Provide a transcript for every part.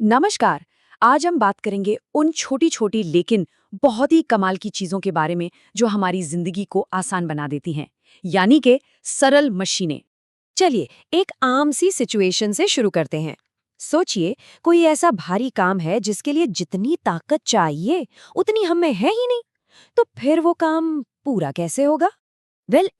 नमस्कार। आज हम बात करेंगे उन छोटी छोटी लेकिन बहुत ही कमाल की चीजों के बारे में जो हमारी जिंदगी को आसान बना देती हैं, यानी कि सरल मशीनें। चलिए एक आम सी सिचुएशन से शुरू करते हैं। सोचिए कोई ऐसा भारी काम है जिसके लिए जितनी ताकत चाहिए उतनी हम में है ही नहीं। तो फिर वो काम पूरा कैसे होगा?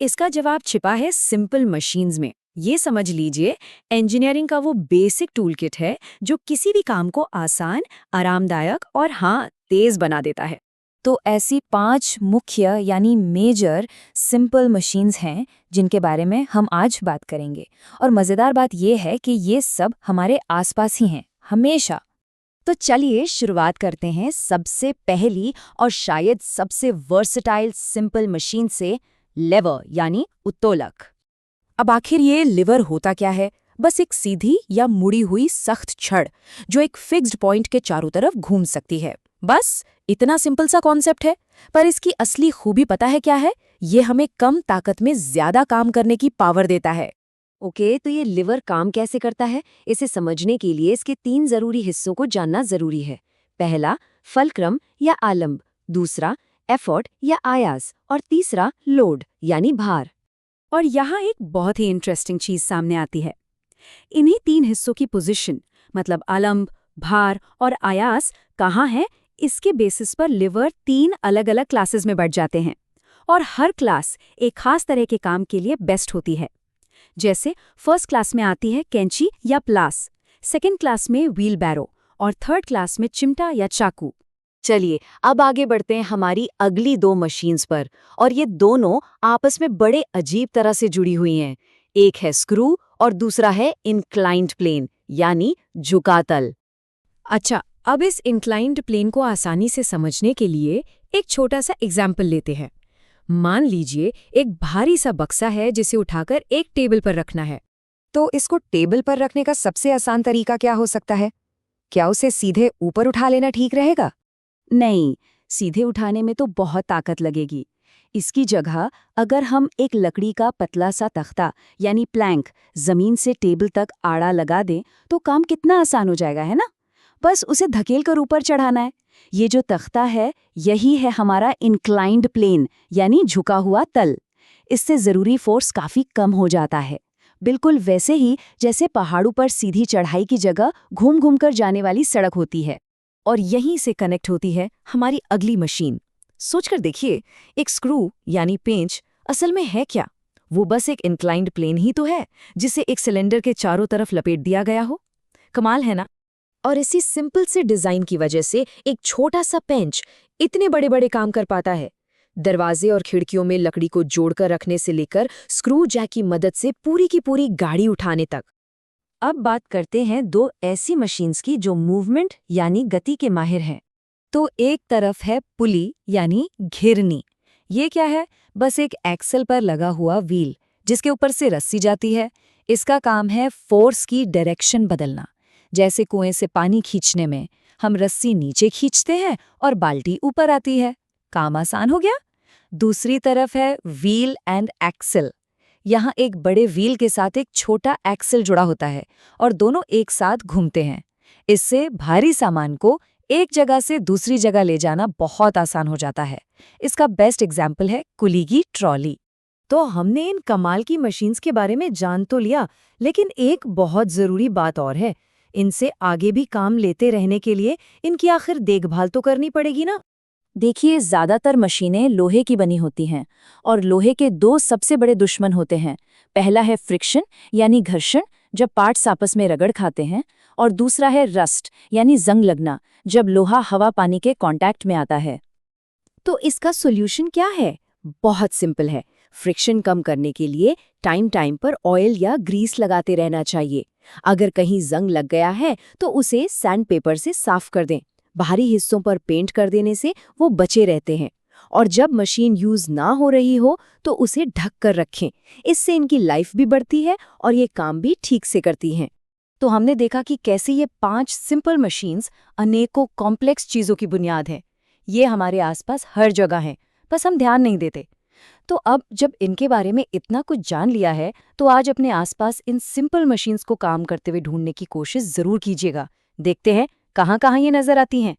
इसका जवाब छिपा है सिंपल मशीन्स में। ये समझ लीजिए, इंजीनियरिंग का वो बेसिक टूल किट है जो किसी भी काम को आसान, आरामदायक और हाँ तेज बना देता है। तो ऐसी 5 मुख्य यानी मेजर सिंपल मशीन्स हैं जिनके बारे में हम आज बात करेंगे। और मज़ेदार बात यह है कि ये सब हमारे आसपास ही हैं, हमेशा। तो चलिए शुरुआत करते हैं सबसे पहली और शायद सबसे वर्सेटाइल सिंपल मशीन से, लेवर यानी उत्तोलक। अब आखिर ये लिवर होता क्या है? बस एक सीधी या मुड़ी हुई सख्त छड़ जो एक फिक्स्ड पॉइंट के चारों तरफ घूम सकती है। बस इतना सिंपल सा कॉन्सेप्ट है, पर इसकी असली खूबी पता है क्या है? ये हमें कम ताकत में ज्यादा काम करने की पावर देता है। ओके, तो ये लिवर काम कैसे करता है? इसे समझने के लिए इसके 3 जरूरी हिस्सों को जानना जरूरी है। पहला, फलक्रम या आलम्ब। दूसरा, एफर्ट या आयास। और तीसरा, लोड यानी भार। और यहाँ एक बहुत ही इंटरेस्टिंग चीज सामने आती है। इन्हीं 3 हिस्सों की पोजीशन, मतलब आलम्ब, भार और आयास कहाँ है, इसके बेसिस पर लिवर 3 अलग अलग क्लासेस में बढ़ जाते हैं। और हर क्लास एक खास तरह के काम के लिए बेस्ट होती है। जैसे फर्स्ट क्लास में आती है कैंची या प्लास, सेकंड क्लास में व्हील बैरो और थर्ड क्लास में चिमटा या चाकू। चलिए अब आगे बढ़ते हैं हमारी अगली 2 मशीन्स पर, और ये दोनों आपस में बड़े अजीब तरह से जुड़ी हुई हैं। एक है स्क्रू और दूसरा है इंक्लाइंड प्लेन यानी झुका तल। अच्छा, अब इस इंक्लाइंड प्लेन को आसानी से समझने के लिए एक छोटा सा एग्जाम्पल लेते हैं। मान लीजिए एक भारी सा बक्सा है जिसे उठाकर एक टेबल पर रखना है। तो इसको टेबल पर रखने का सबसे आसान तरीका क्या हो सकता है? क्या उसे सीधे ऊपर उठा लेना ठीक रहेगा? नहीं, सीधे उठाने में तो बहुत ताकत लगेगी। इसकी जगह अगर हम एक लकड़ी का पतला सा तख्ता यानी प्लैंक जमीन से टेबल तक आड़ा लगा दें तो काम कितना आसान हो जाएगा, है ना? बस उसे धकेल कर ऊपर चढ़ाना है। ये जो तख्ता है यही है हमारा इंक्लाइंड प्लेन यानी झुका हुआ तल। इससे ज़रूरी फोर्स काफ़ी कम हो जाता है, बिल्कुल वैसे ही जैसे पहाड़ों पर सीधी चढ़ाई की जगह घूम घूम कर जाने वाली सड़क होती है। और यहीं से कनेक्ट होती है हमारी अगली मशीन। सोचकर देखिए, एक स्क्रू यानी पेंच असल में है क्या? वो बस एक इंक्लाइंड प्लेन ही तो है जिसे एक सिलेंडर के चारों तरफ लपेट दिया गया हो। कमाल है ना? और इसी सिंपल से डिजाइन की वजह से एक छोटा सा पेंच इतने बड़े बड़े काम कर पाता है। दरवाजे और खिड़कियों में लकड़ी को जोड़कर रखने से लेकर स्क्रू जैक की मदद से पूरी की पूरी गाड़ी उठाने तक। अब बात करते हैं 2 ऐसी मशीन्स की जो मूवमेंट यानी गति के माहिर हैं। तो एक तरफ है पुली यानी घिरनी। ये क्या है? बस एक एक्सल पर लगा हुआ व्हील जिसके ऊपर से रस्सी जाती है। इसका काम है फोर्स की डायरेक्शन बदलना। जैसे कुएं से पानी खींचने में हम रस्सी नीचे खींचते हैं और बाल्टी ऊपर आती है। काम आसान हो गया। दूसरी तरफ है व्हील एंड एक्सल। यहाँ एक बड़े व्हील के साथ एक छोटा एक्सल जुड़ा होता है और दोनों एक साथ घूमते हैं। इससे भारी सामान को एक जगह से दूसरी जगह ले जाना बहुत आसान हो जाता है। इसका बेस्ट एग्जाम्पल है कुली की ट्रॉली। तो हमने इन कमाल की मशीन्स के बारे में जान तो लिया, लेकिन एक बहुत ज़रूरी बात और है। इनसे आगे भी काम लेते रहने के लिए इनकी आखिर देखभाल तो करनी पड़ेगी ना? देखिए, ज़्यादातर मशीनें लोहे की बनी होती हैं और लोहे के 2 सबसे बड़े दुश्मन होते हैं। पहला है फ्रिक्शन यानी घर्षण, जब पार्ट्स आपस में रगड़ खाते हैं। और दूसरा है रस्ट यानी जंग लगना, जब लोहा हवा पानी के कांटेक्ट में आता है। तो इसका सॉल्यूशन क्या है? बहुत सिंपल है। फ्रिक्शन कम करने के लिए टाइम टाइम पर ऑयल या ग्रीस लगाते रहना चाहिए। अगर कहीं जंग लग गया है तो उसे सैंड पेपर से साफ कर दें। बाहरी हिस्सों पर पेंट कर देने से वो बचे रहते हैं। और जब मशीन यूज ना हो रही हो तो उसे ढक कर रखें। इससे इनकी लाइफ भी बढ़ती है और ये काम भी ठीक से करती हैं। तो हमने देखा कि कैसे ये 5 सिंपल मशीन्स अनेकों कॉम्प्लेक्स चीज़ों की बुनियाद हैं। ये हमारे आसपास हर जगह हैं, बस हम ध्यान नहीं देते। तो अब जब इनके बारे में इतना कुछ जान लिया है तो आज अपने आसपास इन सिंपल मशीन्स को काम करते हुए ढूंढने की कोशिश ज़रूर कीजिएगा। देखते हैं कहाँ-कहाँ ये नजर आती हैं।